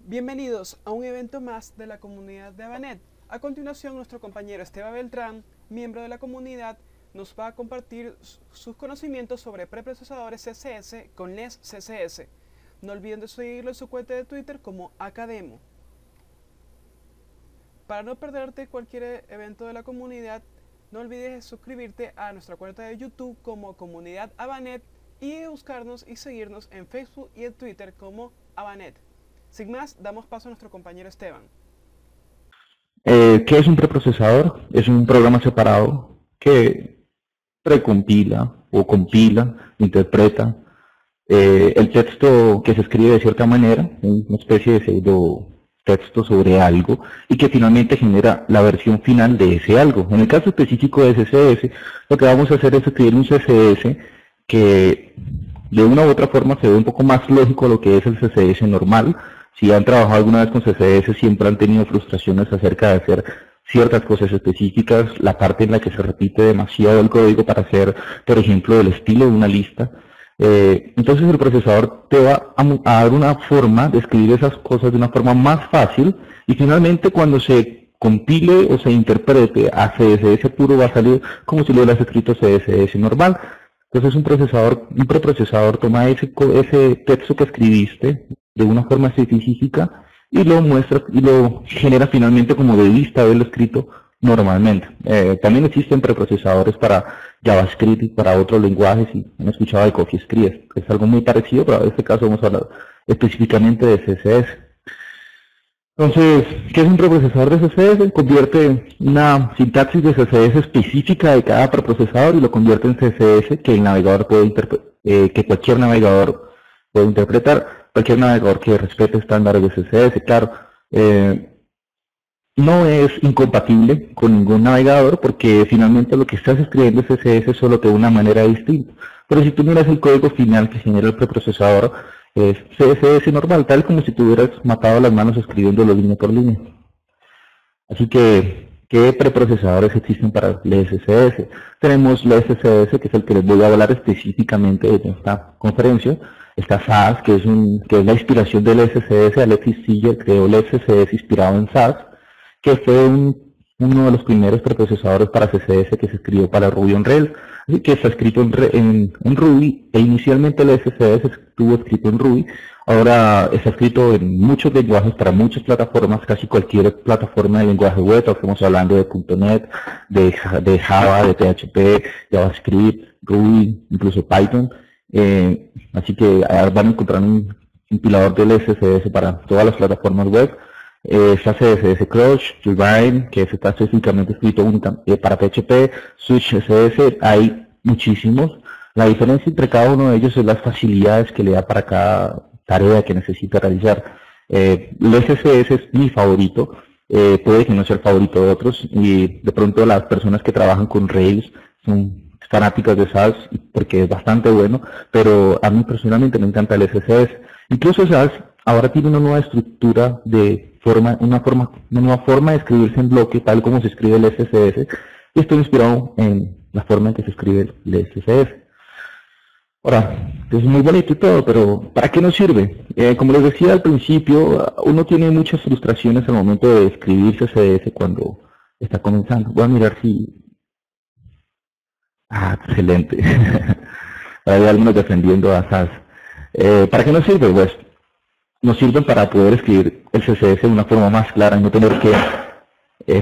Bienvenidos a un evento más de la comunidad de Avanet. A continuación, nuestro compañero Esteban Beltrán, miembro de la comunidad, nos va a compartir sus conocimientos sobre preprocesadores CSS con LESS CSS. No olviden de seguirlo en su cuenta de Twitter como Academo. Para no perderte cualquier evento de la comunidad, no olvides suscribirte a nuestra cuenta de YouTube como Comunidad Avanet y buscarnos y seguirnos en Facebook y en Twitter como Avanet. Sin más, damos paso a nuestro compañero Esteban. ¿Qué es un preprocesador? Es un programa separado que precompila o compila, interpreta el texto que se escribe de cierta manera, una especie de pseudo texto sobre algo, y que finalmente genera la versión final de ese algo. En el caso específico de CSS, lo que vamos a hacer es escribir un CSS que de una u otra forma se ve un poco más lógico a lo que es el CSS normal. Si han trabajado alguna vez con CSS, siempre han tenido frustraciones acerca de hacer ciertas cosas específicas, la parte en la que se repite demasiado el código para hacer, por ejemplo, el estilo de una lista. Entonces el procesador te va a dar una forma de escribir esas cosas de una forma más fácil, y finalmente cuando se compile o se interprete a CSS puro va a salir como si lo hubieras escrito CSS normal. Entonces un preprocesador toma ese texto que escribiste de una forma específica y lo muestra y lo genera finalmente como debiste haberlo escrito normalmente. También existen preprocesadores para JavaScript y para otros lenguajes, y han escuchado de CoffeeScript, que es algo muy parecido, pero en este caso vamos a hablar específicamente de CSS. Entonces, ¿qué es un preprocesador de CSS? Convierte una sintaxis de CSS específica de cada preprocesador y lo convierte en CSS que el navegador puede que cualquier navegador puede interpretar, cualquier navegador que respete estándares de CSS. Claro, no es incompatible con ningún navegador porque finalmente lo que estás escribiendo es CSS solo de una manera distinta. Pero si tú miras el código final que genera el preprocesador, es CSS normal, tal como si te hubieras matado las manos escribiéndolo línea por línea. Así que, ¿qué preprocesadores existen para el CSS? Tenemos el CSS, que es el que les voy a hablar específicamente en esta conferencia. Está SAS, que es la inspiración del SSS. Alexis Siegel creó el SSS inspirado en SAS, que fue uno de los primeros preprocesadores para CSS que se escribió para Ruby on Rails, así que está escrito en Ruby, e inicialmente el SSS estuvo escrito en Ruby. Ahora está escrito en muchos lenguajes para muchas plataformas, casi cualquier plataforma de lenguaje web. Estamos hablando de .NET, de Java, de PHP, JavaScript, Ruby, incluso Python. Así que van a encontrar un compilador del SSS para todas las plataformas web. Está CSS Crush, Turbine, que está específicamente escrito para PHP, Switch CSS, hay muchísimos. La diferencia entre cada uno de ellos es las facilidades que le da para cada tarea que necesita realizar. El SSS es mi favorito, puede que no sea el favorito de otros, y de pronto las personas que trabajan con Rails son fanáticas de SAS porque es bastante bueno, pero a mí personalmente me encanta el SSS. Incluso SAS ahora tiene una nueva estructura una nueva forma de escribirse en bloque, tal como se escribe el SSS, y estoy inspirado en la forma en que se escribe el SSS. Ahora, es muy bonito y todo, pero ¿para qué nos sirve? Como les decía al principio, uno tiene muchas frustraciones al momento de escribir CSS cuando está comenzando. Voy a mirar si... excelente. Hay algunos defendiendo a SAS. ¿Para qué nos sirve? Pues nos sirven para poder escribir el CSS de una forma más clara y no tener que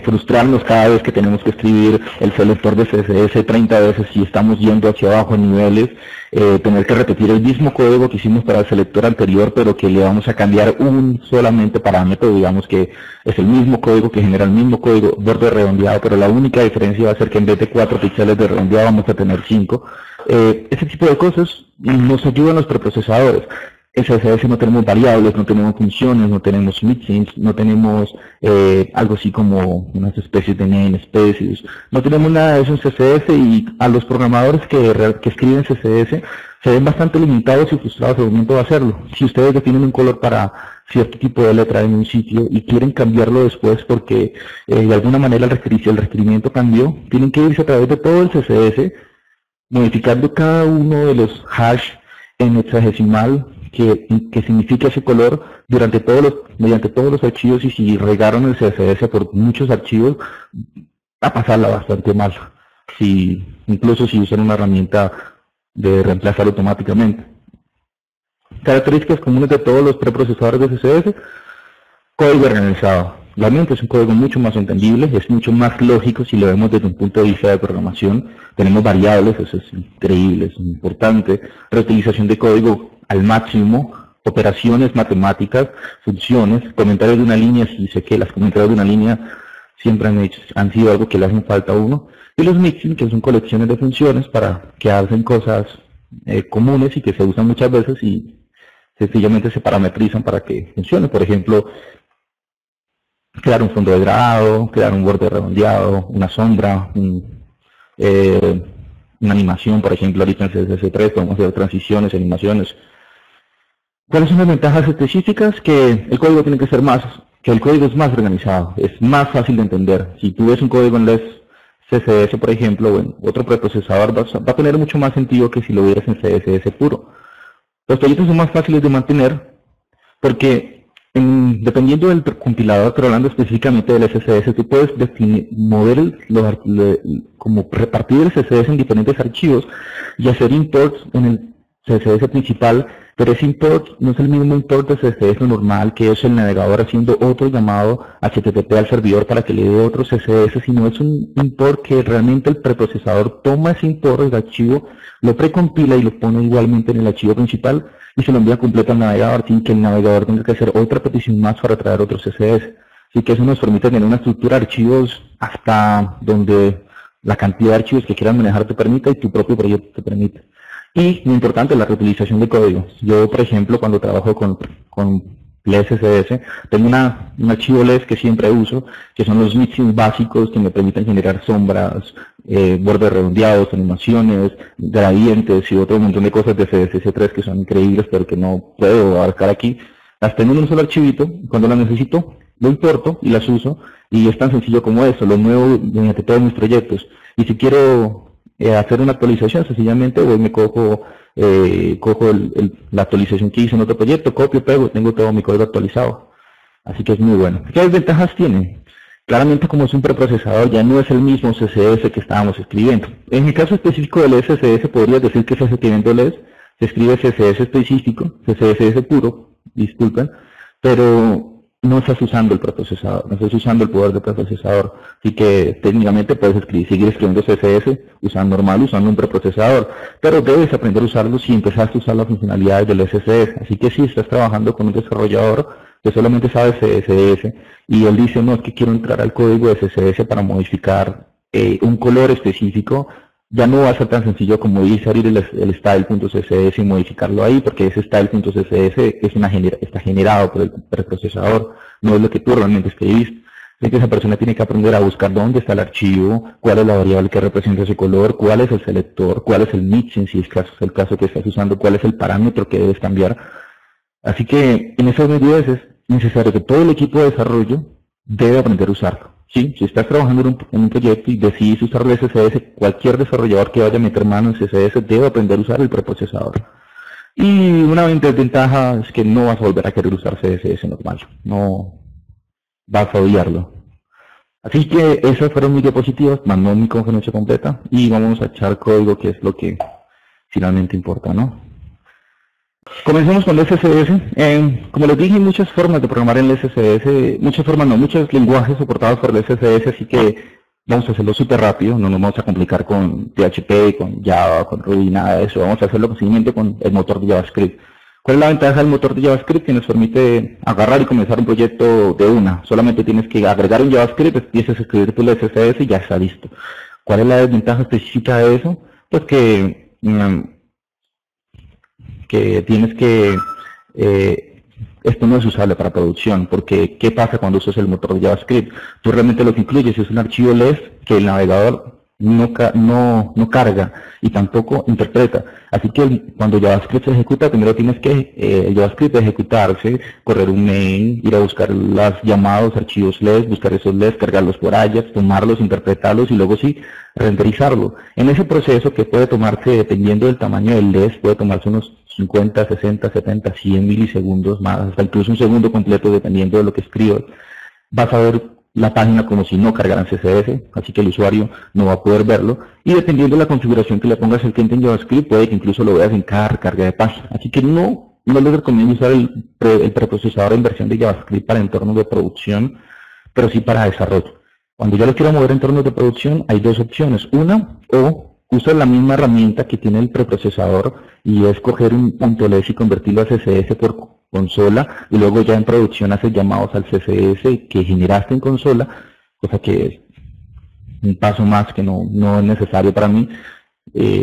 frustrarnos cada vez que tenemos que escribir el selector de CSS 30 veces si estamos yendo hacia abajo en niveles, tener que repetir el mismo código que hicimos para el selector anterior, pero que le vamos a cambiar un solamente parámetro, digamos que es el mismo código que genera el mismo código, borde redondeado, pero la única diferencia va a ser que en vez de 4 píxeles de redondeado vamos a tener 5. Ese tipo de cosas nos ayudan los preprocesadores. En CSS no tenemos variables, no tenemos funciones, no tenemos mixins, no tenemos algo así como unas especies de namespaces, no tenemos nada de eso en CSS, y a los programadores que escriben CSS se ven bastante limitados y frustrados al momento de hacerlo. Si ustedes definen un color para cierto tipo de letra en un sitio y quieren cambiarlo después porque de alguna manera el requerimiento cambió, tienen que irse a través de todo el CSS, modificando cada uno de los hash en hexadecimal que significa ese color mediante todos los archivos, y si regaron el CSS por muchos archivos, va a pasarla bastante mal, incluso si usan una herramienta de reemplazar automáticamente. Características comunes de todos los preprocesadores de CSS: código organizado. Realmente es un código mucho más entendible, es mucho más lógico si lo vemos desde un punto de vista de programación. Tenemos variables, eso es increíble, es importante. Reutilización de código al máximo, operaciones matemáticas, funciones, comentarios de una línea, si sé que los comentarios de una línea siempre han sido algo que le hacen falta a uno. Y los mixing, que son colecciones de funciones para que hacen cosas comunes y que se usan muchas veces y sencillamente se parametrizan para que funcione. Por ejemplo, crear un fondo de grado, crear un borde redondeado, una sombra, una animación. Por ejemplo, ahorita en CSS3 podemos hacer transiciones, animaciones. ¿Cuáles son las ventajas específicas? Que el código tiene que ser que el código es más organizado, es más fácil de entender. Si tú ves un código en CSS, por ejemplo, o en otro preprocesador, va a tener mucho más sentido que si lo vieras en CSS puro. Los proyectos son más fáciles de mantener porque, dependiendo del compilador, pero hablando específicamente del CSS, tú puedes como repartir el CSS en diferentes archivos y hacer imports en el CSS principal, pero ese import no es el mismo import de CSS normal, que es el navegador haciendo otro llamado HTTP al servidor para que le dé otro CSS, sino es un import que realmente el preprocesador toma ese import del archivo, lo precompila y lo pone igualmente en el archivo principal y se lo envía completo al navegador, sin que el navegador tenga que hacer otra petición más para traer otro CSS. Así que eso nos permite tener una estructura de archivos hasta donde la cantidad de archivos que quieras manejar te permita y tu propio proyecto te permite. Y muy importante, la reutilización de código. Yo, por ejemplo, cuando trabajo con LesCSS, tengo un archivo Les que siempre uso, que son los mixins básicos que me permiten generar sombras, bordes redondeados, animaciones, gradientes y otro montón de cosas de CSS3 que son increíbles, pero que no puedo abarcar aquí. Las tengo en un solo archivito, cuando las necesito, lo importo y las uso, y es tan sencillo como eso, lo muevo mediante todos mis proyectos. Y si quiero hacer una actualización, sencillamente voy, me cojo la actualización que hice en otro proyecto, copio, pego, tengo todo mi código actualizado. Así que es muy bueno. ¿Qué desventajas tiene? Claramente, como es un preprocesador, ya no es el mismo CSS que estábamos escribiendo. En el caso específico del CSS, podrías decir que estás escribiendo LES, se escribe CSS específico, CSS puro, disculpen, pero no estás usando el preprocesador, no estás usando el poder del preprocesador. Así que técnicamente puedes seguir escribiendo CSS usando un preprocesador, pero debes aprender a usarlo si empezaste a usar las funcionalidades del CSS. Así que si estás trabajando con un desarrollador que solamente sabe CSS y él dice, no, es que quiero entrar al código de CSS para modificar un color específico, ya no va a ser tan sencillo como dice abrir el style.css y modificarlo ahí, porque ese style.css está generado por el preprocesador, no es lo que tú realmente escribiste. Así que esa persona tiene que aprender a buscar dónde está el archivo, cuál es la variable que representa ese color, cuál es el selector, cuál es el mixing, si es el caso que estás usando, cuál es el parámetro que debes cambiar. Así que en esas medidas es necesario que todo el equipo de desarrollo debe aprender a usarlo. Sí, si estás trabajando en un proyecto y decides usar el CSS, cualquier desarrollador que vaya a meter mano en CSS debe aprender a usar el preprocesador. Y una desventaja es que no vas a volver a querer usar CSS normal, no vas a odiarlo. Así que esas fueron mis diapositivas, mandó mi conferencia completa y vamos a echar código, que es lo que finalmente importa, ¿no? Comencemos con el CSS. Como les dije, hay muchas formas de programar en el CSS, muchos lenguajes soportados por el CSS, así que vamos a hacerlo súper rápido, no nos vamos a complicar con PHP, con Java, con Ruby, nada de eso, vamos a hacerlo simplemente con el motor de JavaScript. ¿Cuál es la ventaja del motor de JavaScript? Que nos permite agarrar y comenzar un proyecto de una. Solamente tienes que agregar un JavaScript, empiezas a escribir tu CSS y ya está listo. ¿Cuál es la desventaja específica de eso? Pues que tienes que, esto no es usable para producción, porque ¿qué pasa cuando usas el motor de JavaScript? Tú realmente lo que incluyes es un archivo LES que el navegador no carga y tampoco interpreta. Así que cuando JavaScript se ejecuta, primero tienes que JavaScript ejecutarse, correr un main, ir a buscar los llamados archivos LES, buscar esos LES, cargarlos por Ajax, tomarlos, interpretarlos y luego sí, renderizarlo. En ese proceso, que puede tomarse, dependiendo del tamaño del LES, puede tomarse unos 50, 60, 70, 100 milisegundos más, hasta incluso un segundo completo, dependiendo de lo que escribas. Vas a ver la página como si no cargaran CSS, así que el usuario no va a poder verlo, y dependiendo de la configuración que le pongas al cliente en JavaScript, puede que incluso lo veas en cada recarga de página. Así que no les recomiendo usar el preprocesador en versión de JavaScript para entornos de producción, pero sí para desarrollo. Cuando yo lo quiero mover a entornos de producción, hay dos opciones. Una, o usa la misma herramienta que tiene el preprocesador, y es coger un .ls y convertirlo a CSS por consola, y luego ya en producción haces llamados al CSS que generaste en consola, cosa que es un paso más que no es necesario para mí,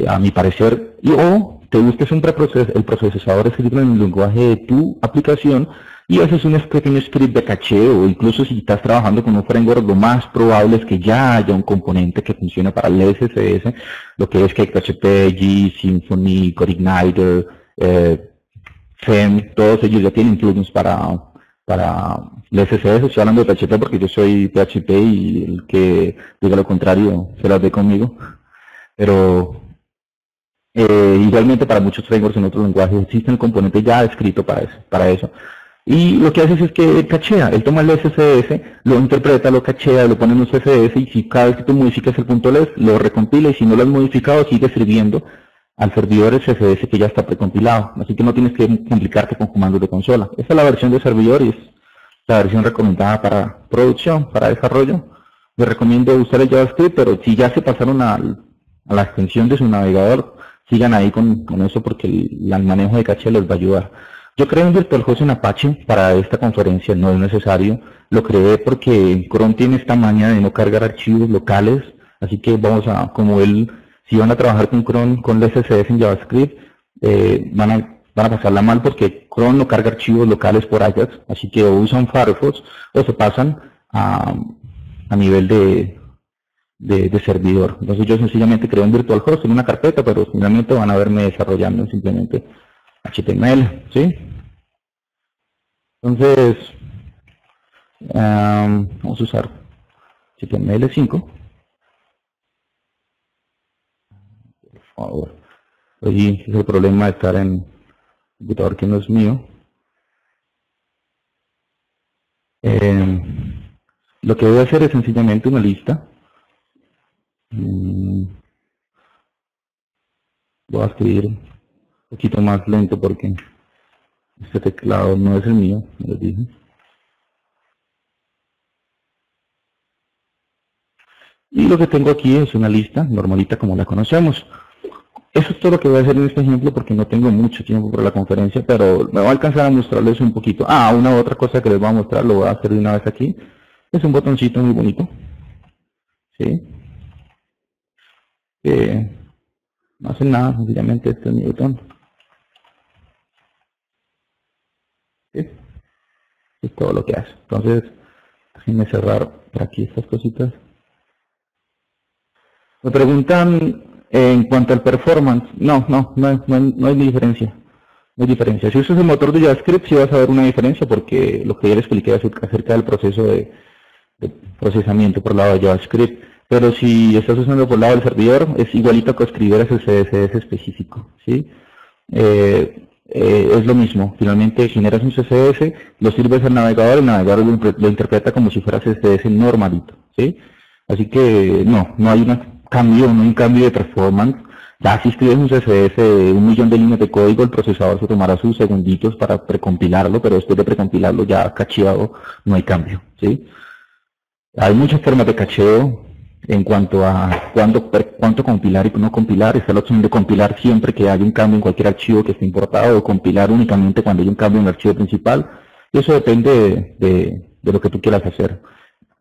a mi parecer. O te busques el procesador escrito en el lenguaje de tu aplicación y haces un pequeño script de caché, o incluso si estás trabajando con un framework, lo más probable es que ya haya un componente que funcione para el CSS, lo que es PHP, G, Symfony, CodeIgniter, FEM, todos ellos ya tienen plugins para el CSS. Estoy hablando de PHP porque yo soy PHP y el que diga lo contrario se las ve conmigo. Pero igualmente para muchos frameworks en otros lenguajes existe un componente ya escrito para eso. Y lo que haces es que cachea, él toma el CSS, lo interpreta, lo cachea, lo pone en un CSS, y si cada vez que tú modificas el .ls, lo recompila, y si no lo has modificado, sigue sirviendo al servidor el CSS que ya está precompilado. Así que no tienes que complicarte con comandos de consola. Esta es la versión de servidor y es la versión recomendada para producción, para desarrollo. Les recomiendo usar el JavaScript, pero si ya se pasaron a la extensión de su navegador, sigan ahí con eso, porque el manejo de caché les va a ayudar. Yo creé un VirtualHost en Apache para esta conferencia, no es necesario. Lo creé porque Chrome tiene esta maña de no cargar archivos locales, así que si van a trabajar con Chrome, con el CSS en JavaScript, van a pasarla mal, porque Chrome no carga archivos locales por Ajax, así que o usan Firefox o se pasan a nivel de servidor. Entonces yo sencillamente creo un VirtualHost en una carpeta, pero finalmente van a verme desarrollando simplemente HTML, ¿sí? Entonces, vamos a usar HTML5. Por favor. Hoy es el problema de estar en un computador que no es mío. Lo que voy a hacer es sencillamente una lista. Voy a escribir un poquito más lento porque este teclado no es el mío, les dije. Y lo que tengo aquí es una lista normalita como la conocemos. Eso es todo lo que voy a hacer en este ejemplo, porque no tengo mucho tiempo para la conferencia, pero me va a alcanzar a mostrarles un poquito. Una otra cosa que les voy a mostrar, lo voy a hacer de una vez aquí. Es un botoncito muy bonito, ¿sí? No hace nada, sencillamente este es mi botón. ¿Sí? Es todo lo que hace. Entonces, déjenme cerrar por aquí estas cositas. Me preguntan en cuanto al performance. No hay diferencia. No hay diferencia. Si usas el motor de JavaScript, sí vas a ver una diferencia, porque lo que ya les expliqué acerca del proceso de procesamiento por el lado de JavaScript. Pero si estás usando por el lado del servidor, es igualito que escribir ese CSS específico, ¿sí? Es lo mismo. Finalmente generas un CSS, lo sirves al navegador, el navegador lo interpreta como si fuera CSS normalito, ¿sí? Así que no hay un cambio de performance. Ya si escribes un CSS de 1 millón de líneas de código, el procesador se tomará sus segunditos para precompilarlo, pero después de precompilarlo ya cacheado no hay cambio, ¿sí? Hay muchas formas de cacheo en cuanto a cuánto compilar y no compilar. Está la opción de compilar siempre que haya un cambio en cualquier archivo que esté importado, o compilar únicamente cuando hay un cambio en el archivo principal. Y eso depende de lo que tú quieras hacer.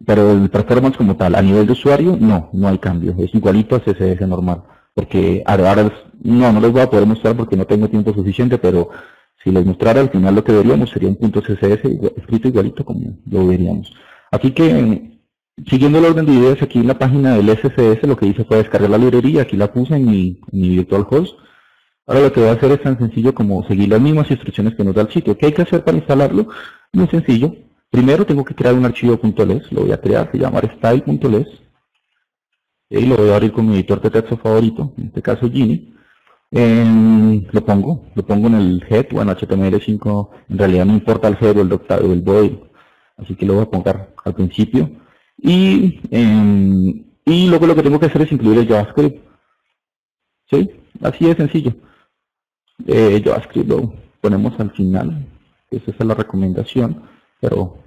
Pero el performance como tal, a nivel de usuario, no hay cambio. Es igualito a CSS normal. Porque ahora no les voy a poder mostrar porque no tengo tiempo suficiente, pero si les mostrara, al final lo que veríamos sería un punto CSS escrito igualito como lo veríamos. Aquí que Siguiendo el orden de ideas, aquí en la página del SCS lo que hice fue descargar la librería, aquí la puse en mi virtual host. Ahora lo que voy a hacer es tan sencillo como seguir las mismas instrucciones que nos da el sitio. ¿Qué hay que hacer para instalarlo? Muy sencillo. Primero tengo que crear un archivo .les, lo voy a crear, se llama style.les. Y lo voy a abrir con mi editor de texto favorito, en este caso Gini. Lo pongo en el head, bueno, HTML5, en realidad no importa el head o el body, así que lo voy a poner al principio. Y luego lo que tengo que hacer es incluir el JavaScript. ¿Sí? Así de sencillo. JavaScript lo ponemos al final. Esa es la recomendación. Pero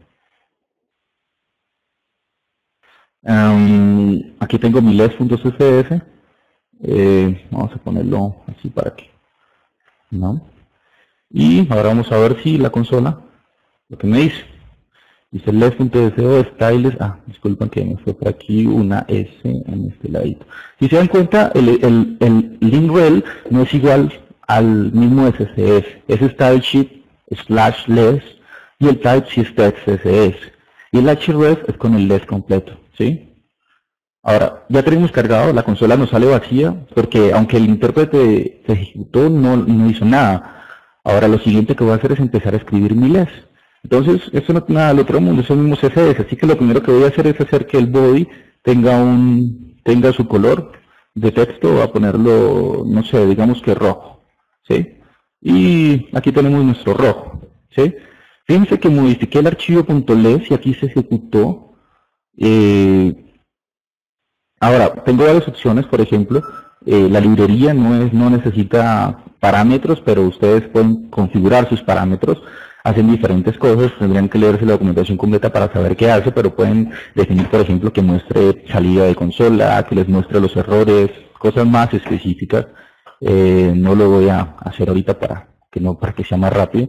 aquí tengo mi les.css. Vamos a ponerlo así para que, ¿no? Y ahora vamos a ver si la consola lo que me dice. Dice les.do styles. Disculpen que me fue por aquí una S en este ladito. Si se dan cuenta, el link rel no es igual al mismo SCS. Es stylesheet/les y el type sí es text CSS. Y el href es con el les completo, ¿sí? Ahora, ya tenemos cargado, la consola nos sale vacía porque aunque el intérprete se ejecutó, no hizo nada. Ahora lo siguiente que voy a hacer es empezar a escribir mi les. Entonces, esto no es nada del otro mundo, es el mismo CSS, así que lo primero que voy a hacer es hacer que el body tenga su color de texto, voy a ponerlo, no sé, digamos que rojo, ¿sí? Y aquí tenemos nuestro rojo, ¿sí? Fíjense que modifiqué el archivo .les y aquí se ejecutó. Ahora, tengo varias opciones, por ejemplo, la librería no necesita parámetros, pero ustedes pueden configurar sus parámetros, hacen diferentes cosas, tendrían que leerse la documentación completa para saber qué hace, pero pueden definir, por ejemplo, que muestre salida de consola, que les muestre los errores, cosas más específicas. No lo voy a hacer ahorita para que sea más rápido.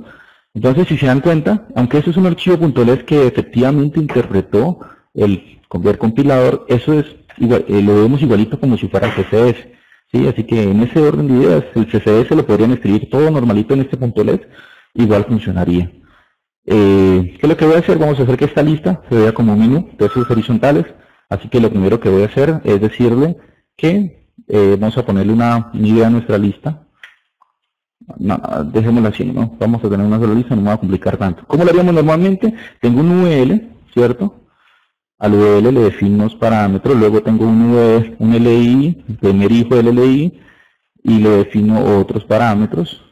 Entonces, si se dan cuenta, aunque eso es un archivo .les que efectivamente interpretó el compilador, eso es lo vemos igualito como si fuera el CSS, ¿sí? Así que en ese orden de ideas, el CSS lo podrían escribir todo normalito en este .les, igual funcionaría. ¿Qué es lo que voy a hacer? Vamos a hacer que esta lista se vea como un menú de esos horizontales, así que lo primero que voy a hacer es decirle que vamos a ponerle una idea a nuestra lista. No, dejémosla así, ¿no? Vamos a tener una sola lista, no me va a complicar tanto. ¿Cómo lo haríamos normalmente? Tengo un UL, ¿cierto? Al UL le defino unos parámetros, luego tengo un LI, el primer hijo del LI, y le defino otros parámetros.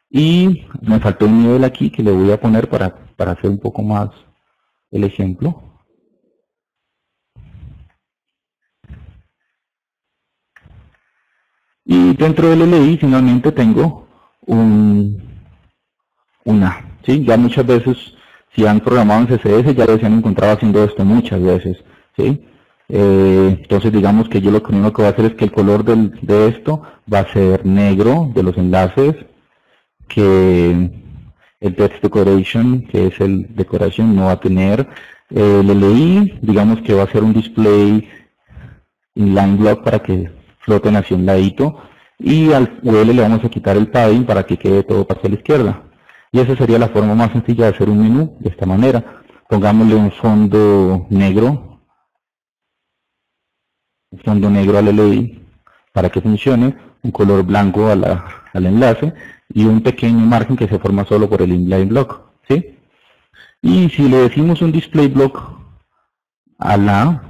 Y me faltó un nivel aquí que le voy a poner para hacer un poco más el ejemplo. Y dentro del LI finalmente tengo una, ¿sí? Ya muchas veces, si han programado en CSS, ya se han encontrado haciendo esto muchas veces, ¿sí? Entonces digamos que yo lo único que voy a hacer es que el color de esto va a ser negro de los enlaces, que el text decoration, que es el decoration, no va a tener el LI, digamos que va a ser un display inline block para que floten hacia un ladito, y al UL le vamos a quitar el padding para que quede todo hacia la izquierda. Y esa sería la forma más sencilla de hacer un menú, de esta manera. Pongámosle un fondo negro al LI para que funcione, un color blanco al enlace y un pequeño margen que se forma solo por el inline block, ¿sí? Y si le decimos un display block a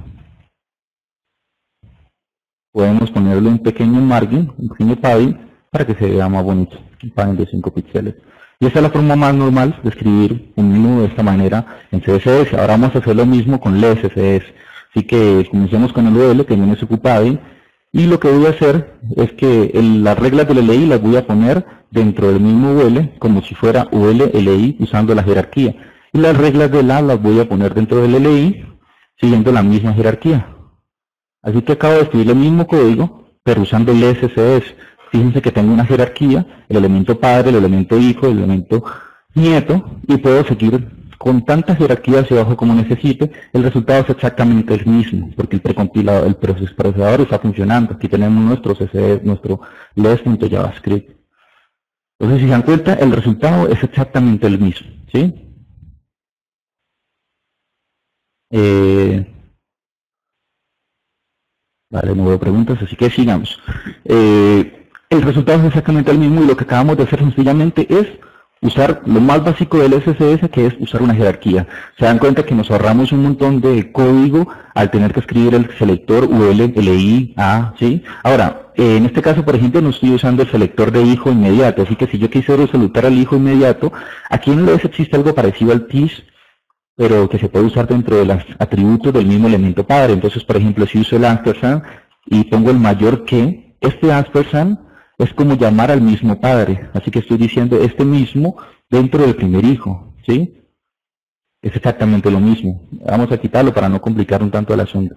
podemos ponerle un pequeño margin, un pequeño padding para que se vea más bonito, un padding de 5 píxeles. Y esta es la forma más normal de escribir un menú de esta manera en CSS. Ahora vamos a hacer lo mismo con les CSS. Así que comencemos con el UL, que viene su padding, y lo que voy a hacer es que las reglas del LI las voy a poner dentro del mismo UL, como si fuera UL LI usando la jerarquía. Y las reglas de las voy a poner dentro del LI siguiendo la misma jerarquía. Así que acabo de escribir el mismo código, pero usando el SCS. Fíjense que tengo una jerarquía, el elemento padre, el elemento hijo, el elemento nieto, y puedo seguir con tantas jerarquías hacia abajo como necesite. El resultado es exactamente el mismo, porque el precompilado, el procesador está funcionando. Aquí tenemos nuestro CSS, nuestro les.javascript. Entonces, si se dan cuenta, el resultado es exactamente el mismo, ¿sí? Vale, no veo preguntas, así que sigamos. El resultado es exactamente el mismo y lo que acabamos de hacer sencillamente es usar lo más básico del SSS, que es usar una jerarquía. Se dan cuenta que nos ahorramos un montón de código al tener que escribir el selector UL, LI, A, ¿sí? Ahora, en este caso, por ejemplo, no estoy usando el selector de hijo inmediato, así que si yo quisiera salutar al hijo inmediato, aquí en LS existe algo parecido al TIS, pero que se puede usar dentro de los atributos del mismo elemento padre. Entonces, por ejemplo, si uso el ampersand y pongo el mayor que, este ampersand es como llamar al mismo padre. Así que estoy diciendo este mismo dentro del primer hijo, ¿sí? Es exactamente lo mismo. Vamos a quitarlo para no complicar un tanto el asunto.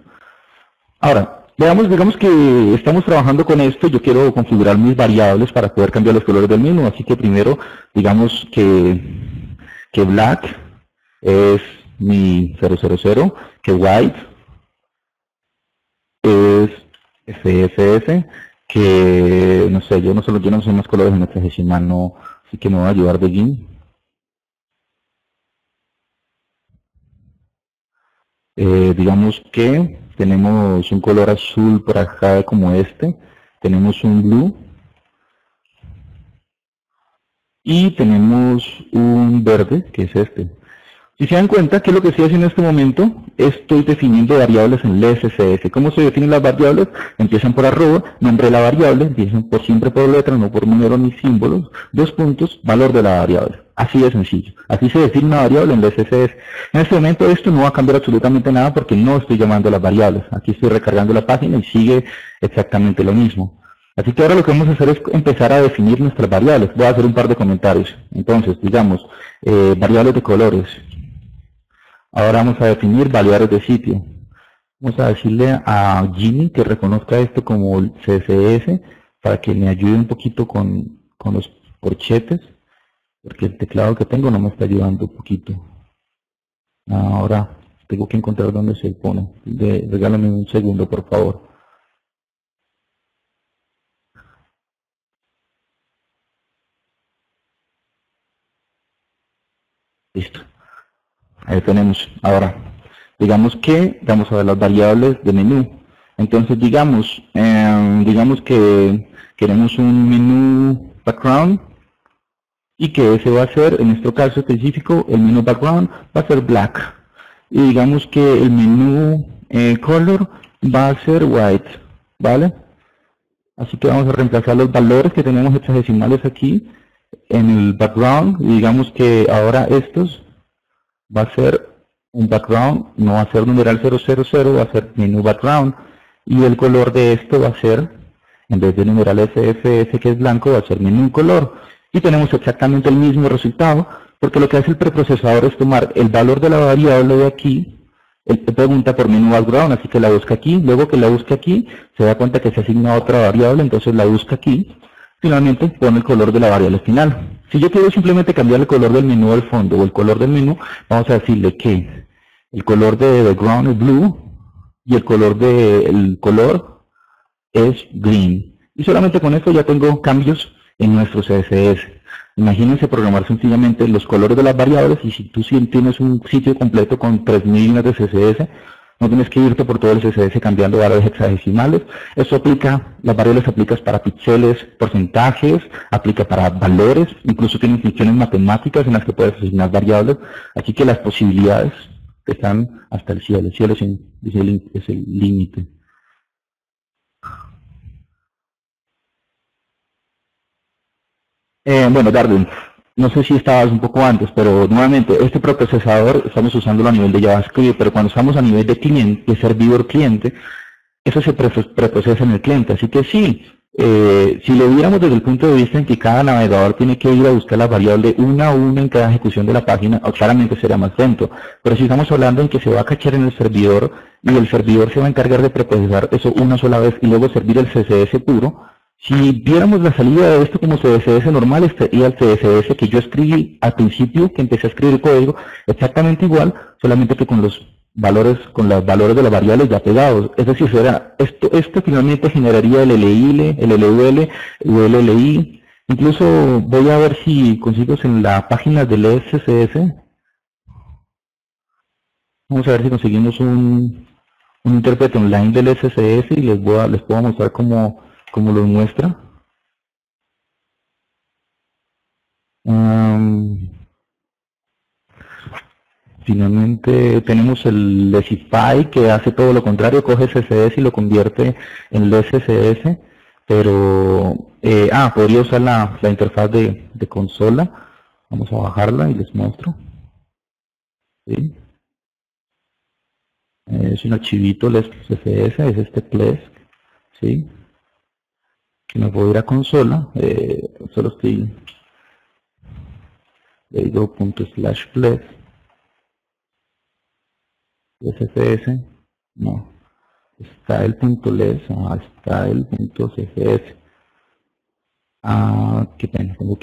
Ahora, digamos que estamos trabajando con esto. Yo quiero configurar mis variables para poder cambiar los colores del mismo. Así que primero, digamos que black es mi 000, que white es FFF, que no sé, yo no sé más colores en hexadecimal, no, así que me voy a ayudar de GIMP. Digamos que tenemos un color azul por acá como este, tenemos un blue y tenemos un verde que es este. Si se dan cuenta, ¿qué es lo que estoy haciendo en este momento? Estoy definiendo variables en el SSS. ¿Cómo se definen las variables? Empiezan por arroba, nombre de la variable, empiezan siempre por letra, no por número ni símbolos, 2 puntos, valor de la variable. Así de sencillo. Así se define una variable en el SSS. En este momento esto no va a cambiar absolutamente nada porque no estoy llamando las variables. Aquí estoy recargando la página y sigue exactamente lo mismo. Así que ahora lo que vamos a hacer es empezar a definir nuestras variables. Voy a hacer un par de comentarios. Entonces, digamos, variables de colores. Ahora vamos a definir variables de sitio. Vamos a decirle a Jimmy que reconozca esto como CSS para que me ayude un poquito con los corchetes, porque el teclado que tengo no me está ayudando un poquito. Ahora tengo que encontrar dónde se pone. Regálame un segundo, por favor. Listo. Ahí tenemos. Ahora, digamos que vamos a ver las variables de menú. Entonces, digamos que queremos un menú background y que ese va a ser, en nuestro caso específico, el menú background va a ser black. Y digamos que el menú color va a ser white, ¿vale? Así que vamos a reemplazar los valores que tenemos hexadecimales aquí en el background y digamos que ahora estos va a ser un background, no va a ser numeral 000, va a ser menú background y el color de esto va a ser, en vez de numeral SFS que es blanco, va a ser menú color y tenemos exactamente el mismo resultado porque lo que hace el preprocesador es tomar el valor de la variable de aquí. Él te pregunta por menú background, así que la busca aquí, luego que la busque aquí, se da cuenta que se asigna otra variable, entonces la busca aquí, finalmente pone el color de la variable final. Si yo quiero simplemente cambiar el color del menú del fondo o el color del menú, vamos a decirle que el color de background es blue y el color es green. Y solamente con esto ya tengo cambios en nuestro CSS. Imagínense programar sencillamente los colores de las variables y si tú tienes un sitio completo con 3000 líneas de CSS, no tienes que irte por todo el CSS cambiando valores hexadecimales. Eso aplica, las variables aplicas para píxeles, porcentajes, aplica para valores, incluso tienen funciones matemáticas en las que puedes asignar variables. Así que las posibilidades están hasta el cielo. El cielo es el límite. Bueno, Darwin, no sé si estabas un poco antes, pero nuevamente, este preprocesador estamos usándolo a nivel de JavaScript, pero cuando estamos a nivel de cliente, de servidor cliente, eso se preprocesa en el cliente. Así que sí, si lo viéramos desde el punto de vista en que cada navegador tiene que ir a buscar la variable una a una en cada ejecución de la página, claramente sería más lento. Pero si estamos hablando en que se va a cachar en el servidor y el servidor se va a encargar de preprocesar eso una sola vez y luego servir el CSS puro, si viéramos la salida de esto como CSS normal, y el CSS que yo escribí al principio, que empecé a escribir el código, exactamente igual, solamente que con los valores de las variables ya pegados. Es decir, esto finalmente generaría el LIL, el LUL, el LLI. Incluso voy a ver si consigo en la página del SSS. Vamos a ver si conseguimos un un intérprete online del SCS y les puedo mostrar cómo lo muestra. Finalmente tenemos el Lesify que hace todo lo contrario, coge SCS y lo convierte en el SCS, pero podría usar la interfaz de consola. Vamos a bajarla y les muestro. ¿Sí? Es un archivito SCS, es este Plesk, ¿sí? Que me puedo ir a consola, solo estoy, le digo ./plesk, SCS, no, está el .les, está el .css, qué pena, tengo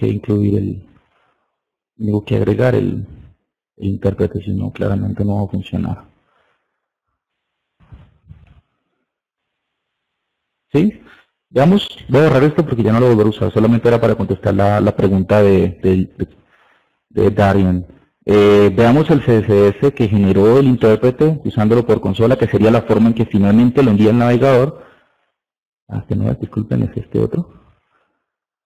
que agregar el intérprete, si no claramente no va a funcionar. ¿Sí? Veamos, voy a borrar esto porque ya no lo voy a volver a usar, solamente era para contestar la pregunta de Darian. Veamos el CSS que generó el intérprete usándolo por consola, que sería la forma en que finalmente lo envía el navegador. Que no, disculpen, es este otro.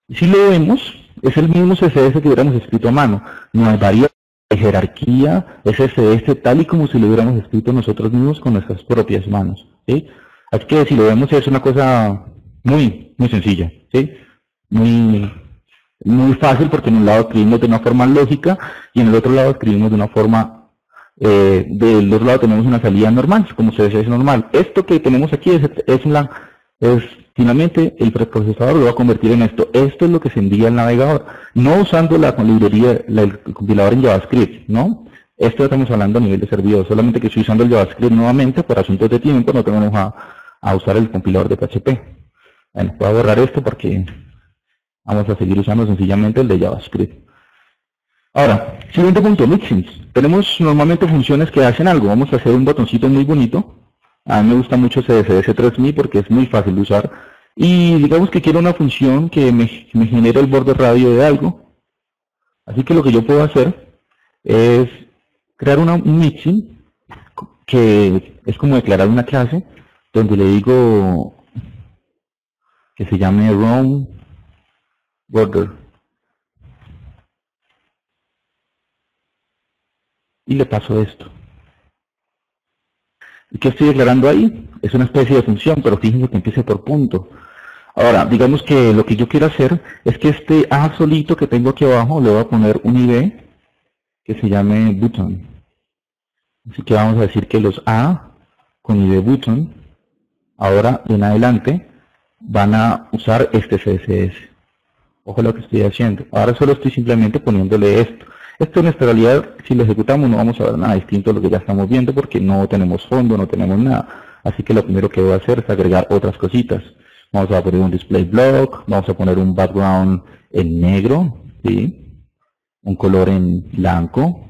Y si lo vemos, es el mismo CSS que hubiéramos escrito a mano. No hay variedad de jerarquía, es CSS tal y como si lo hubiéramos escrito nosotros mismos con nuestras propias manos. ¿Sí? Así que si lo vemos es una cosa muy sencilla. ¿Sí? Muy fácil porque en un lado escribimos de una forma lógica y en el otro lado escribimos de una forma, del otro lado tenemos una salida normal, como CSS normal. Esto que tenemos aquí es finalmente el preprocesador lo va a convertir en esto. Esto es lo que se envía al navegador, no usando la librería, el compilador en JavaScript, ¿no? Esto estamos hablando a nivel de servidor, solamente que estoy usando el JavaScript nuevamente por asuntos de tiempo, no tenemos a usar el compilador de PHP. Bueno, voy a borrar esto porque vamos a seguir usando sencillamente el de JavaScript. Ahora, siguiente punto, mixins. Tenemos normalmente funciones que hacen algo. Vamos a hacer un botoncito muy bonito. A mí me gusta mucho CSS3Me porque es muy fácil de usar. Y digamos que quiero una función que me genere el borde radio de algo. Así que lo que yo puedo hacer es crear un mixin que es como declarar una clase donde le digo que se llame round border y le paso esto. ¿Y qué estoy declarando ahí? Es una especie de función, pero fíjense que empiece por punto. Ahora, digamos que lo que yo quiero hacer es que este A solito que tengo aquí abajo le voy a poner un ID que se llame button. Así que vamos a decir que los A con ID button ahora en adelante van a usar este CSS. Ojo lo que estoy haciendo. Ahora solo estoy simplemente poniéndole esto. Esto en realidad, si lo ejecutamos, no vamos a ver nada distinto a lo que ya estamos viendo porque no tenemos fondo, no tenemos nada. Así que lo primero que voy a hacer es agregar otras cositas. Vamos a poner un display block, vamos a poner un background en negro, ¿sí? Un color en blanco,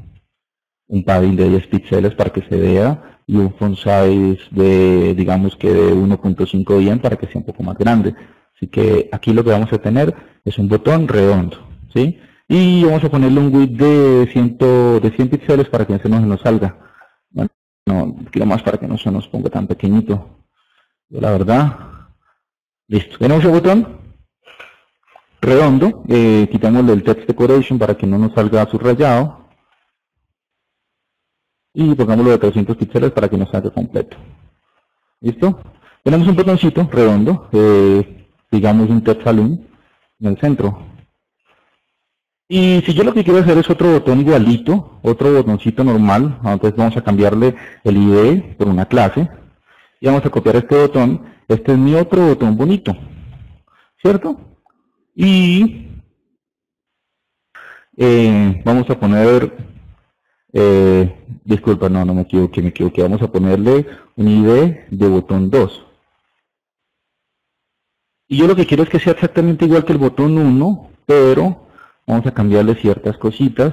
un padding de 10 píxeles para que se vea y un font size de, digamos que de 1.5 bien para que sea un poco más grande. Así que aquí lo que vamos a tener es un botón redondo, ¿sí? Y vamos a ponerle un width de 100 píxeles para que se nos salga. Bueno, no quiero más para que no se nos ponga tan pequeñito. Yo, la verdad, listo. Tenemos el botón redondo, quitámosle el text decoration para que no nos salga subrayado. Y pongámoslo de 300 píxeles para que nos salga completo. ¿Listo? Tenemos un botoncito redondo, digamos un text saloon en el centro. Y si yo lo que quiero hacer es otro botón igualito, otro botoncito normal, entonces vamos a cambiarle el ID por una clase. Y vamos a copiar este botón, este es mi otro botón bonito, ¿cierto? Y vamos a poner, disculpa, no me equivoqué, vamos a ponerle un ID de botón 2. Y yo lo que quiero es que sea exactamente igual que el botón 1, pero vamos a cambiarle ciertas cositas,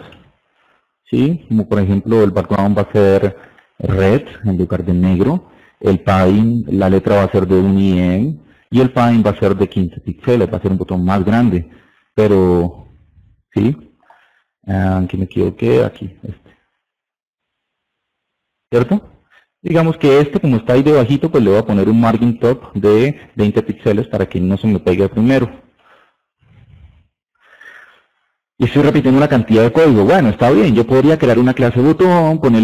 ¿sí? Como por ejemplo el background va a ser red en lugar de negro, el padding, la letra va a ser de un IM y el padding va a ser de 15 píxeles, va a ser un botón más grande, pero, ¿sí? Aquí me equivoqué, aquí, ¿cierto? Digamos que este, como está ahí debajito, pues le voy a poner un margin top de 20 píxeles para que no se me pegue primero. Y estoy repitiendo una cantidad de código. Bueno, está bien, yo podría crear una clase botón, poner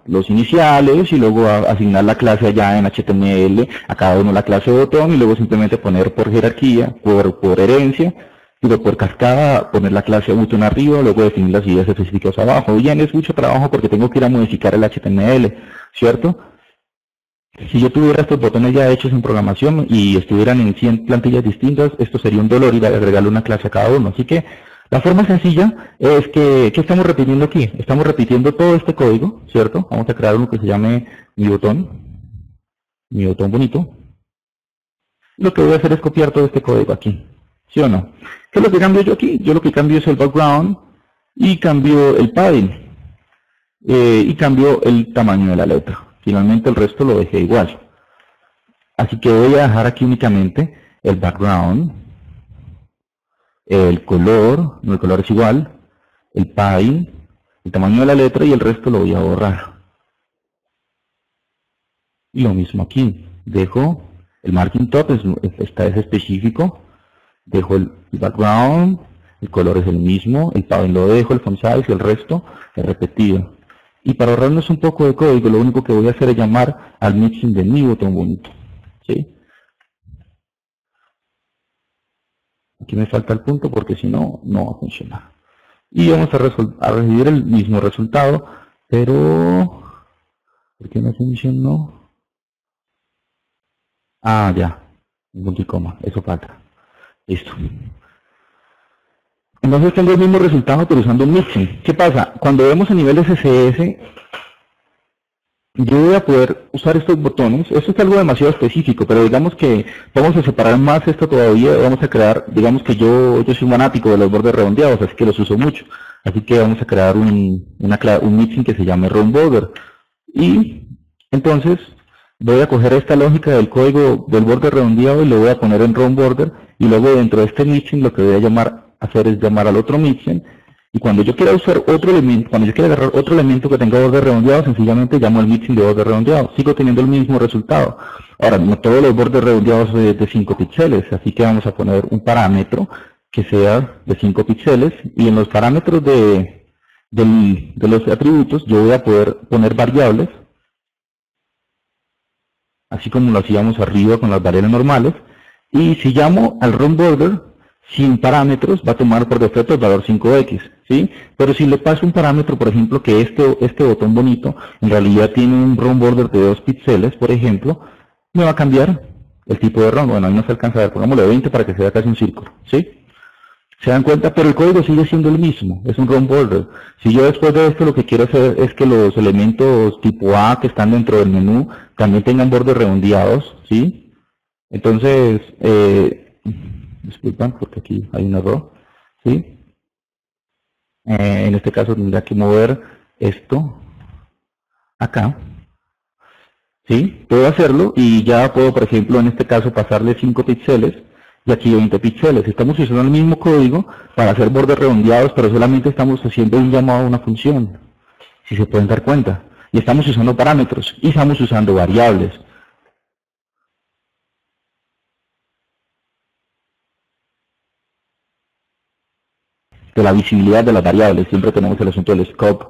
los iniciales y luego asignar la clase allá en HTML a cada uno la clase botón y luego simplemente poner por jerarquía, por herencia, y luego por cascada poner la clase botón arriba, luego definir las ideas específicas abajo. Bien, es mucho trabajo porque tengo que ir a modificar el HTML, ¿cierto? Si yo tuviera estos botones ya hechos en programación y estuvieran en 100 plantillas distintas, esto sería un dolor ir a agregarle una clase a cada uno. Así que la forma sencilla es que, ¿qué estamos repitiendo aquí? Estamos repitiendo todo este código, ¿cierto? Vamos a crear uno que se llame mi botón bonito. Lo que voy a hacer es copiar todo este código aquí, ¿sí o no? ¿Qué es lo que cambio yo aquí? Yo lo que cambio es el background y cambio el padding y cambio el tamaño de la letra. Finalmente el resto lo dejé igual. Así que voy a dejar aquí únicamente el background, el color, no, el color es igual, el padding, el tamaño de la letra y el resto lo voy a borrar. Y lo mismo aquí, dejo el margin top, esta es específico, dejo el background, el color es el mismo, el padding lo dejo, el font size y el resto es repetido. Y para ahorrarnos un poco de código, lo único que voy a hacer es llamar al mixing de mi botón bonito, ¿sí? Aquí me falta el punto porque si no, no va a funcionar. Y vamos a recibir el mismo resultado, pero ¿por qué no funcionó? Ah, ya, un punto y coma, eso falta. Listo. Entonces tengo el mismo resultado pero usando mixing. ¿Qué pasa? Cuando vemos a nivel SCS, yo voy a poder usar estos botones. Esto es algo demasiado específico, pero digamos que vamos a separar más esto todavía. Vamos a crear, digamos que yo soy un fanático de los bordes redondeados, así que los uso mucho. Así que vamos a crear un mixing que se llame round border. Y entonces voy a coger esta lógica del código del borde redondeado y lo voy a poner en round border. Y luego dentro de este mixing lo que voy a hacer es llamar al otro mixing. Y cuando yo quiera usar otro elemento, cuando yo quiera agarrar otro elemento que tenga borde redondeado, sencillamente llamo al mixing de borde redondeado. Sigo teniendo el mismo resultado. Ahora, no todos los bordes redondeados son de 5 píxeles, así que vamos a poner un parámetro que sea de 5 píxeles. Y en los parámetros de los atributos, yo voy a poder poner variables, así como lo hacíamos arriba con las variables normales. Y si llamo al round border, sin parámetros, va a tomar por defecto el valor 5x, ¿sí? Pero si le paso un parámetro, por ejemplo, que este botón bonito, en realidad tiene un round border de 2 píxeles, por ejemplo, me va a cambiar el tipo de round. Bueno, ahí no se alcanza a ver, pongámosle 20 para que sea casi un círculo, ¿sí? ¿Se dan cuenta? Pero el código sigue siendo el mismo, es un round border. Si yo después de esto lo que quiero hacer es que los elementos tipo A que están dentro del menú también tengan bordes redondeados, ¿sí? Entonces, disculpan porque aquí hay un error, ¿sí? En este caso tendría que mover esto acá, ¿sí? Puedo hacerlo y ya puedo, por ejemplo, en este caso pasarle 5 píxeles y aquí 20 píxeles. Estamos usando el mismo código para hacer bordes redondeados, pero solamente estamos haciendo un llamado a una función, si se pueden dar cuenta. Y estamos usando parámetros y estamos usando variables. De la visibilidad de las variables, siempre tenemos el asunto del scope,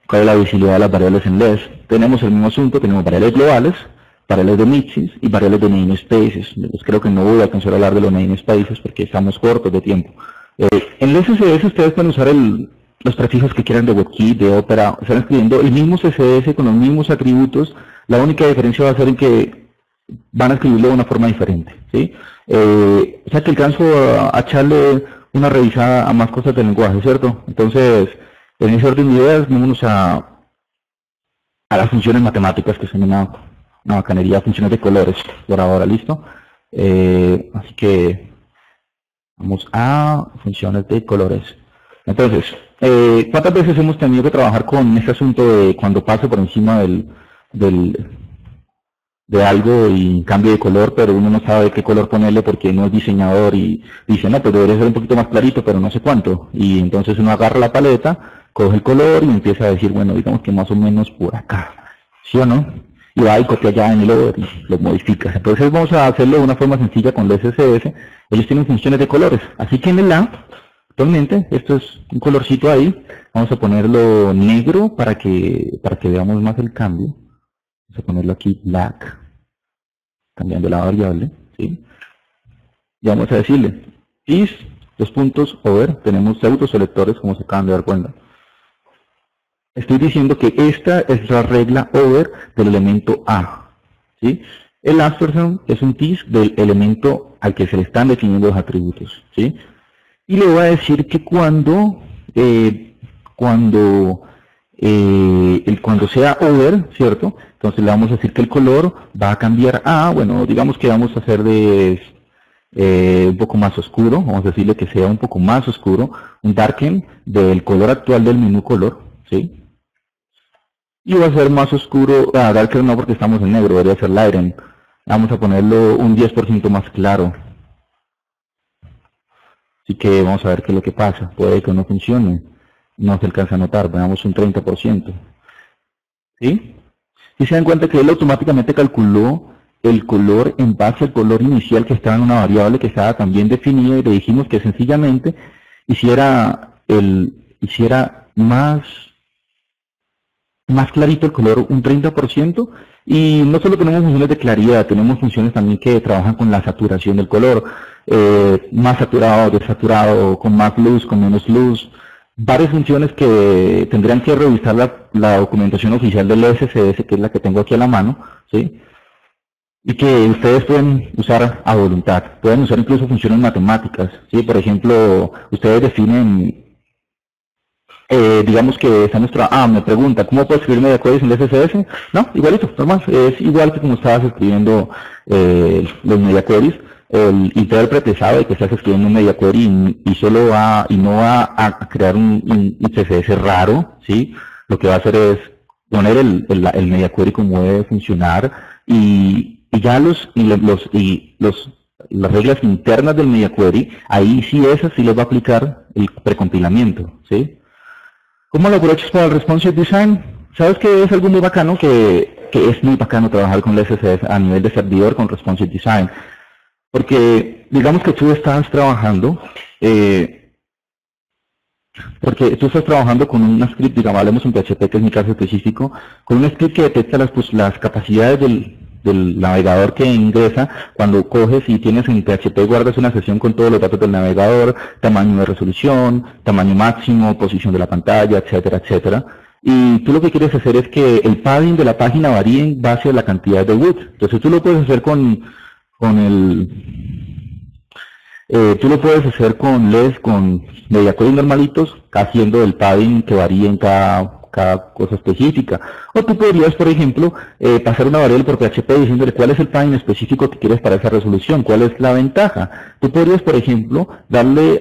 cuál es la visibilidad de las variables en LES. Tenemos el mismo asunto, tenemos variables globales, variables de mixes y variables de namespaces. Pues creo que no voy a alcanzar a hablar de los namespaces porque estamos cortos de tiempo. En el SCS ustedes pueden usar los prefijos que quieran de WebKit, de Opera, están escribiendo el mismo CSS con los mismos atributos, la única diferencia va a ser en que van a escribirlo de una forma diferente, ¿sí? O sea que alcanzo a echarle una revisada a más cosas del lenguaje, ¿cierto? Entonces, en ese orden de ideas, vámonos a las funciones matemáticas, que son una bacanería, funciones de colores, por ahora, ¿listo? Así que vamos a funciones de colores. Entonces, ¿cuántas veces hemos tenido que trabajar con este asunto de cuando paso por encima de algo y cambio de color, pero uno no sabe qué color ponerle porque no es diseñador y dice, no, pues debería ser un poquito más clarito, pero no sé cuánto. Y entonces uno agarra la paleta, coge el color y empieza a decir, bueno, digamos que más o menos por acá. ¿sí o no? Y va y copia ya en el over y lo modifica. Entonces vamos a hacerlo de una forma sencilla con el SCS. Ellos tienen funciones de colores. Así que en el A, actualmente, esto es un colorcito ahí. Vamos a ponerlo negro para que veamos más el cambio. Vamos a ponerlo aquí black, cambiando la variable, ¿sí? Y vamos a decirle is, dos puntos, over. Tenemos pseudo selectores, como se acaban de dar cuenta. Estoy diciendo que esta es la regla over del elemento A, ¿sí? El ampersand es un TIS del elemento al que se le están definiendo los atributos, ¿sí? Y le voy a decir que cuando sea over, ¿cierto? Entonces le vamos a decir que el color va a cambiar a, bueno, digamos que vamos a hacer de un poco más oscuro, vamos a decirle que sea un poco más oscuro, un darken del color actual del menú color, ¿sí? Y va a ser más oscuro, darker no porque estamos en negro, debería ser lighten. Vamos a ponerlo un 10% más claro. Así que vamos a ver qué es lo que pasa. Puede que no funcione. No se alcanza a notar. Veamos un 30%. ¿Sí? Y se dan cuenta que él automáticamente calculó el color en base al color inicial que estaba en una variable que estaba también definida y le dijimos que sencillamente hiciera más clarito el color un 30%, y no solo tenemos funciones de claridad, tenemos funciones también que trabajan con la saturación del color, más saturado, desaturado, con más luz, con menos luz, varias funciones que tendrían que revisar la documentación oficial del SCS, que es la que tengo aquí a la mano, ¿sí? Y que ustedes pueden usar a voluntad, pueden usar incluso funciones matemáticas, ¿sí? Por ejemplo, ustedes definen, digamos que está nuestra, me pregunta, ¿cómo puedo escribir media queries en el SCS? No, igualito, normal, es igual que como estabas escribiendo los media queries. El intérprete sabe que estás escribiendo un media query y no va a crear un CSS raro, ¿sí? Lo que va a hacer es poner el media query como debe funcionar y ya las reglas internas del media query, ahí sí esas sí les va a aplicar el precompilamiento, ¿sí? ¿Cómo lo aprovechas para el responsive design? ¿Sabes que es algo muy bacano? Que es muy bacano trabajar con el SSS a nivel de servidor con responsive design. Porque digamos que tú estás trabajando, con un script, digamos, hablemos en PHP, que es mi caso específico, con un script que detecta las capacidades del navegador que ingresa. Cuando coges y tienes en PHP, guardas una sesión con todos los datos del navegador, tamaño de resolución, tamaño máximo, posición de la pantalla, etcétera, etcétera. Y tú lo que quieres hacer es que el padding de la página varíe en base a la cantidad de width. Entonces tú lo puedes hacer con media query normalitos, haciendo el padding que varíe en cada cosa específica. O tú podrías, por ejemplo, pasar una variable por PHP diciéndole cuál es el padding específico que quieres para esa resolución, cuál es la ventaja. Tú podrías, por ejemplo,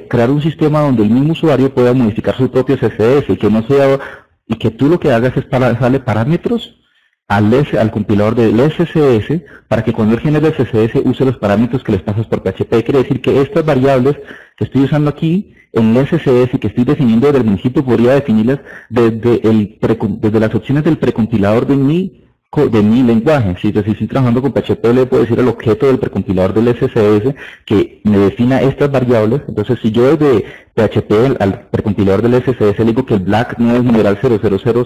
crear un sistema donde el mismo usuario pueda modificar su propio CSS y que tú lo que hagas es darle parámetros al compilador del SCS para que cuando él genere el CSS use los parámetros que les pasas por PHP. Quiere decir que estas variables que estoy usando aquí en el SCS y que estoy definiendo desde el principio, podría definirlas desde las opciones del precompilador de mi lenguaje. Si estoy trabajando con PHP, le puedo decir al objeto del precompilador del SCS que me defina estas variables. Entonces, si yo desde PHP al precompilador del SCS le digo que el black no es numeral 000,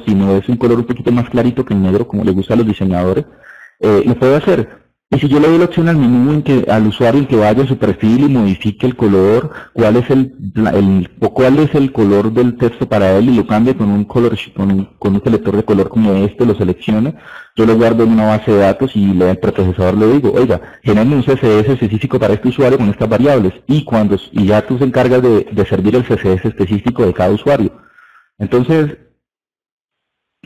sino es un color un poquito más clarito que el negro, como le gusta a los diseñadores, lo puedo hacer. Y si yo le doy la opción al menú al usuario en que vaya a su perfil y modifique el color, cuál es el color del texto para él y lo cambie con un selector de color como este, lo seleccione, yo lo guardo en una base de datos y el preprocesador le digo, oiga, genérame un CSS específico para este usuario con estas variables, y ya tú se encargas de servir el CSS específico de cada usuario. Entonces,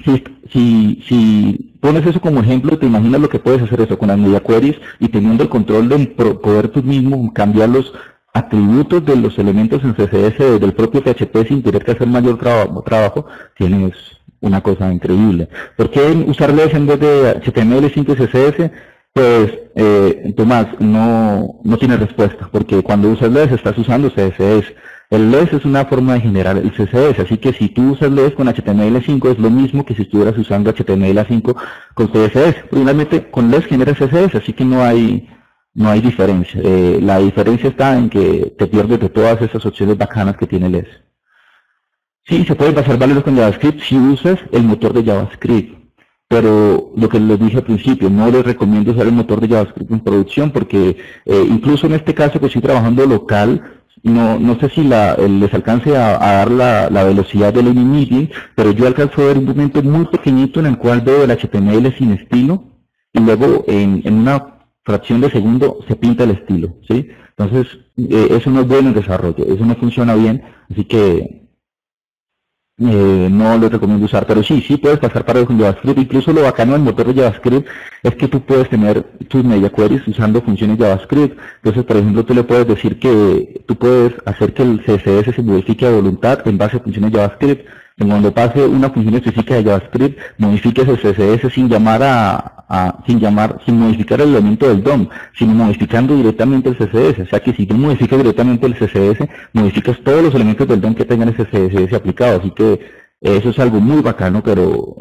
si pones eso como ejemplo, te imaginas lo que puedes hacer eso con las media queries y teniendo el control de poder tú mismo cambiar los atributos de los elementos en CSS del propio PHP sin tener que hacer mayor trabajo, tienes una cosa increíble. ¿Por qué usar LESS en vez de HTML5 y CSS? Pues, Tomás, no tiene respuesta, porque cuando usas LESS estás usando CSS. El LES es una forma de generar el CSS, así que si tú usas LES con HTML5 es lo mismo que si estuvieras usando HTML5 con CSS. Finalmente con LES genera CSS, así que no hay diferencia. La diferencia está en que te pierdes de todas esas opciones bacanas que tiene LES. Sí, se pueden pasar valores con JavaScript si usas el motor de JavaScript. Pero lo que les dije al principio, no les recomiendo usar el motor de JavaScript en producción porque incluso en este caso que estoy trabajando local, no sé si les alcance a dar la velocidad del meeting, pero yo alcanzo a ver un momento muy pequeñito en el cual veo el HTML sin estilo y luego en una fracción de segundo se pinta el estilo, ¿sí? Entonces, eso no es bueno en desarrollo, eso no funciona bien, así que no lo recomiendo usar, pero sí puedes pasar para con JavaScript. Incluso lo bacano del motor de JavaScript es que tú puedes tener tus media queries usando funciones JavaScript. Entonces, por ejemplo, tú le puedes decir que tú puedes hacer que el CSS se modifique a voluntad en base a funciones JavaScript. En cuando pase una función específica de JavaScript, modifiques el CSS sin modificar el elemento del DOM, sino modificando directamente el CSS. O sea que si tú modificas directamente el CSS, modificas todos los elementos del DOM que tengan ese CSS aplicado. Así que eso es algo muy bacano, pero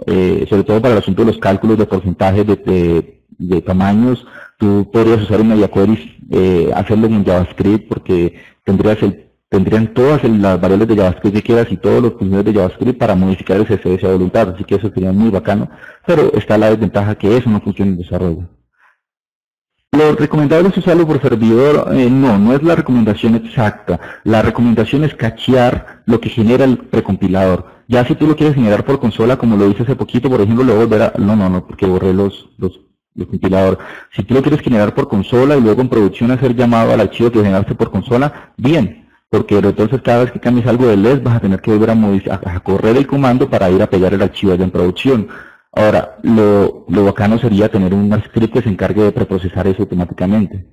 sobre todo para el asunto de los cálculos de porcentajes de tamaños, tú podrías usar un media queries, hacerlo en JavaScript porque tendrían todas las variables de JavaScript que quieras y todos los funciones de JavaScript para modificar el CSS a voluntad, así que eso sería muy bacano, pero está la desventaja que eso no funciona en desarrollo. Lo recomendable es usarlo por servidor, no es la recomendación exacta, la recomendación es cachear lo que genera el precompilador. Ya si tú lo quieres generar por consola, como lo hice hace poquito, por ejemplo, lo voy a volver a, no, porque borré los compilador. Si tú lo quieres generar por consola y luego en producción hacer llamado al archivo que generaste por consola, bien. Porque entonces cada vez que cambies algo de LES vas a tener que volver a correr el comando para ir a pegar el archivo allá en producción. Ahora, lo bacano sería tener un script que se encargue de preprocesar eso automáticamente.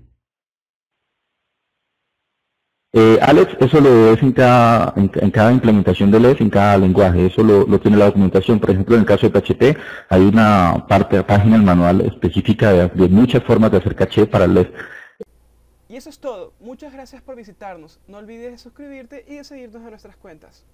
Alex, eso lo es en cada implementación de LES, en cada lenguaje, eso lo tiene la documentación. Por ejemplo, en el caso de PHP hay una página del manual específica de muchas formas de hacer caché para LES. Y eso es todo. Muchas gracias por visitarnos. No olvides de suscribirte y de seguirnos en nuestras cuentas.